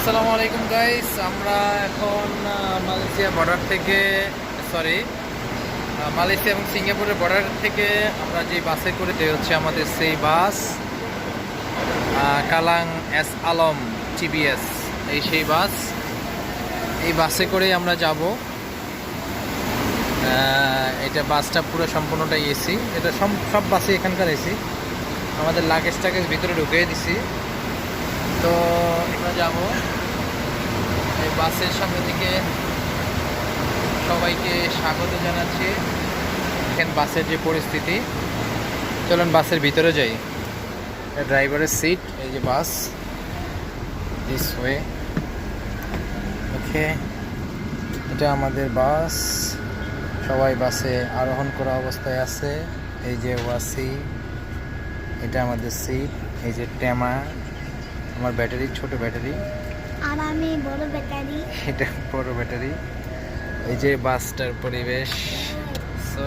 আসসালামু আলাইকুম গাইস, আমরা এখন মালয়েশিয়া বর্ডার থেকে মালয়েশিয়া এবং সিঙ্গাপুরের বর্ডার থেকে আমরা যে বাসে করে হচ্ছে আমাদের সেই বাস কালাং এস আলম টিবিএস সেই বাস। এই বাসে করেই আমরা যাব। এটা বাসটা পুরো সম্পূর্ণটাই এসি। এটা সব বাসে এখানকার এসি। আমাদের লাগেজ টাগেজ ভিতরে ঢুকিয়ে দিছি। তো আমরা যাব এই বাসের সামনে থেকে। সবাইকে স্বাগত জানাচ্ছি। এখানে বাসের যে পরিস্থিতি, চলুন বাসের ভিতরে যাই। ড্রাইভারের সিট, এই যে বাস দিস ওয়ে। ওকে, এটা আমাদের বাস। সবাই বাসে আরোহণ করা অবস্থায় আছে। এই যে ওয়াসি, এটা আমাদের সিট। এই যে টেমা, আমার ব্যাটারি, ছোট ব্যাটারি। আর আমি বড় ব্যাটারি। এটা বড় ব্যাটারি। এই যে বাসটার পরিবেশ। সো